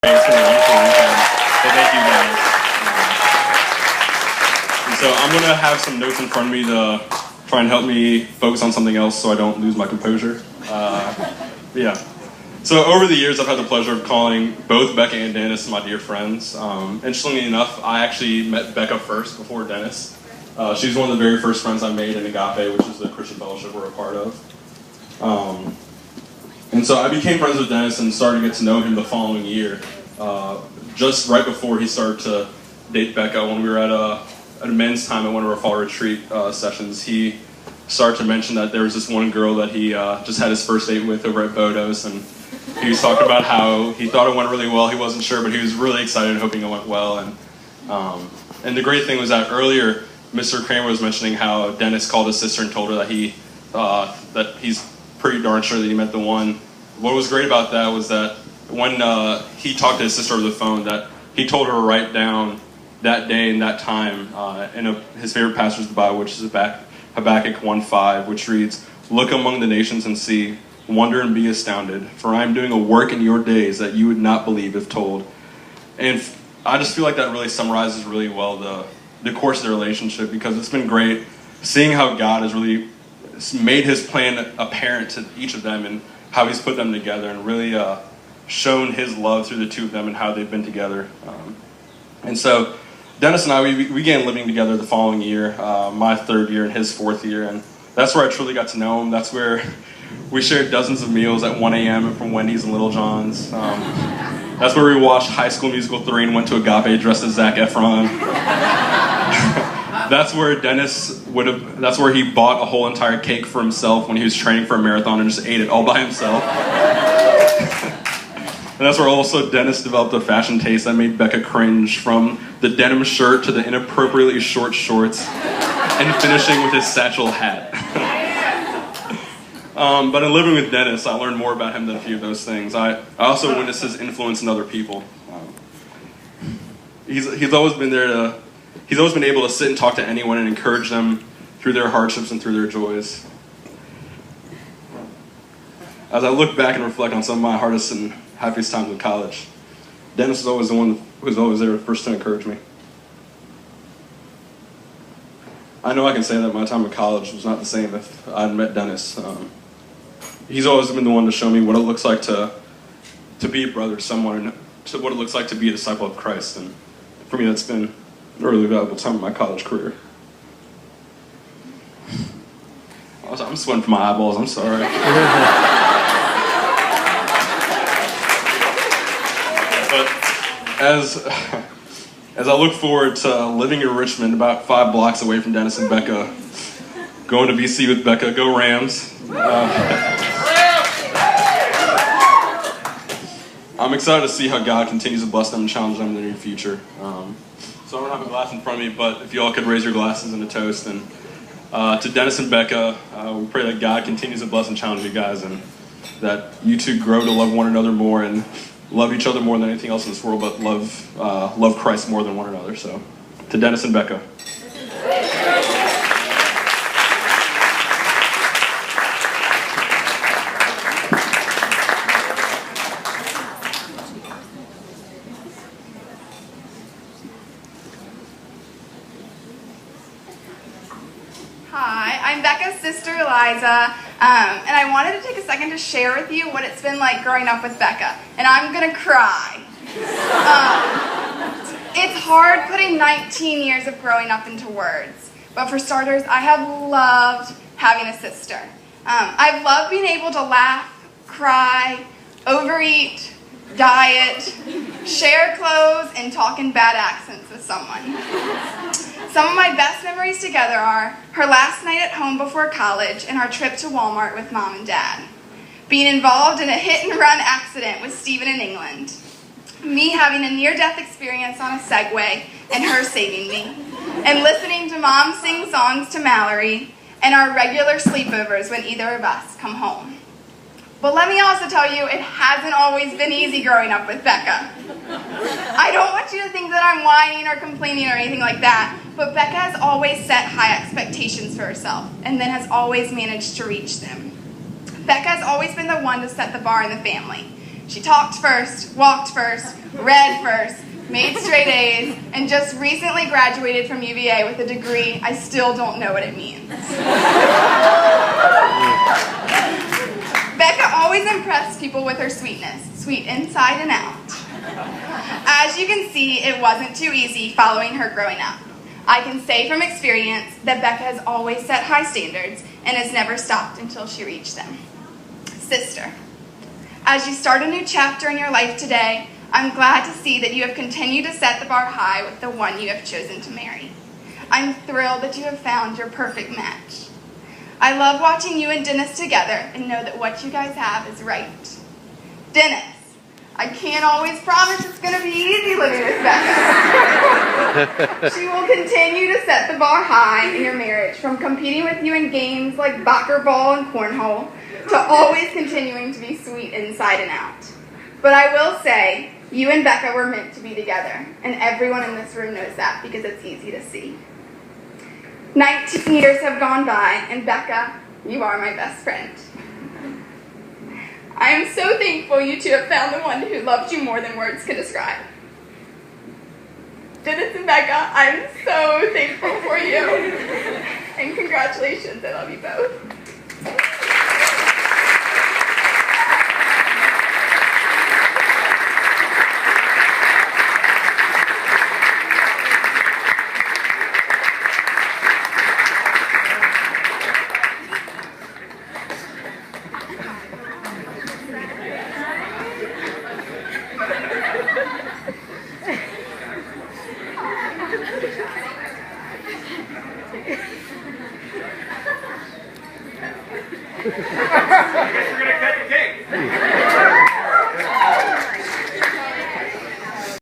It's been a wonderful weekend. So thank you guys. And so I'm going to have some notes in front of me to try and help me focus on something else so I don't lose my composure. Yeah. So over the years, I've had the pleasure of calling both Becca and Dennis my dear friends. Interestingly enough, I actually met Becca first before Dennis. She's one of the very first friends I made in Agape, which is the Christian fellowship we're a part of. And so I became friends with Dennis and started to get to know him the following year. Just right before he started to date Becca, when we were at a men's time at one of our fall retreat sessions, he started to mention that there was this one girl that he just had his first date with over at Bodo's, and he was talking about how he thought it went really well. He wasn't sure, but he was really excited and hoping it went well. And the great thing was that earlier, Mr. Craymer was mentioning how Dennis called his sister and told her that he's pretty darn sure that he met the one. What was great about that was that when he talked to his sister over the phone, that he told her to write down that day and that time in his favorite passage of the Bible, which is Habakkuk 1:5, which reads, "Look among the nations and see, wonder and be astounded, for I am doing a work in your days that you would not believe if told." And I just feel like that really summarizes really well the course of the relationship, because it's been great seeing how God has really made his plan apparent to each of them and how he's put them together and really shown his love through the two of them and how they've been together. And so Dennis and I, we began living together the following year, my third year and his fourth year, and that's where I truly got to know him. That's where we shared dozens of meals at 1 a.m. from Wendy's and Little John's. That's where we watched High School Musical 3 and went to Agape dressed as Zac Efron. That's where that's where he bought a whole entire cake for himself when he was training for a marathon and just ate it all by himself. And that's where also Dennis developed a fashion taste that made Becca cringe, from the denim shirt to the inappropriately short shorts and finishing with his satchel hat. But in living with Dennis, I learned more about him than a few of those things. I also witnessed his influence in other people. He's always been able to sit and talk to anyone and encourage them through their hardships and through their joys. As I look back and reflect on some of my hardest and happiest times in college, Dennis was always the one who was always there first to encourage me. I know I can say that my time in college was not the same if I hadn't met Dennis. He's always been the one to show me what it looks like to be a brother to someone, to what it looks like to be a disciple of Christ. And for me, that's been a really valuable time in my college career. I'm sweating from my eyeballs, I'm sorry. But as I look forward to living in Richmond, about 5 blocks away from Dennis and Becca, going to BC with Becca, go Rams. I'm excited to see how God continues to bless them and challenge them in the near future. So I don't have a glass in front of me, but if you all could raise your glasses in a toast. And to Dennis and Becca, we pray that God continues to bless and challenge you guys, and that you two grow to love one another more and love each other more than anything else in this world, but love Christ more than one another. So to Dennis and Becca. Hi, I'm Becca's sister, Eliza, and I wanted to take a second to share with you what it's been like growing up with Becca, and I'm gonna cry. It's hard putting 19 years of growing up into words, but for starters, I have loved having a sister. I've loved being able to laugh, cry, overeat, diet, share clothes, and talk in bad accents with someone. Some of my best memories together are her last night at home before college and our trip to Walmart with Mom and Dad, being involved in a hit-and-run accident with Stephen in England, me having a near-death experience on a Segway and her saving me, and listening to Mom sing songs to Mallory, and our regular sleepovers when either of us come home. But let me also tell you, it hasn't always been easy growing up with Becca. I don't want you to think that I'm whining or complaining or anything like that, but Becca has always set high expectations for herself and then has always managed to reach them. Becca has always been the one to set the bar in the family. She talked first, walked first, read first, made straight A's, and just recently graduated from UVA with a degree I still don't know what it means. Becca always impressed people with her sweetness, sweet inside and out. As you can see, it wasn't too easy following her growing up. I can say from experience that Becca has always set high standards and has never stopped until she reached them. Sister, as you start a new chapter in your life today, I'm glad to see that you have continued to set the bar high with the one you have chosen to marry. I'm thrilled that you have found your perfect match. I love watching you and Dennis together and know that what you guys have is right. Dennis, I can't always promise it's going to be easy living with Becca. She will continue to set the bar high in your marriage, from competing with you in games like backer ball and cornhole to always continuing to be sweet inside and out. But I will say, you and Becca were meant to be together, and everyone in this room knows that because it's easy to see. 19 years have gone by, and Becca, you are my best friend. I am so thankful you two have found the one who loves you more than words can describe. Dennis and Becca, I'm so thankful for you. And congratulations, I love you both.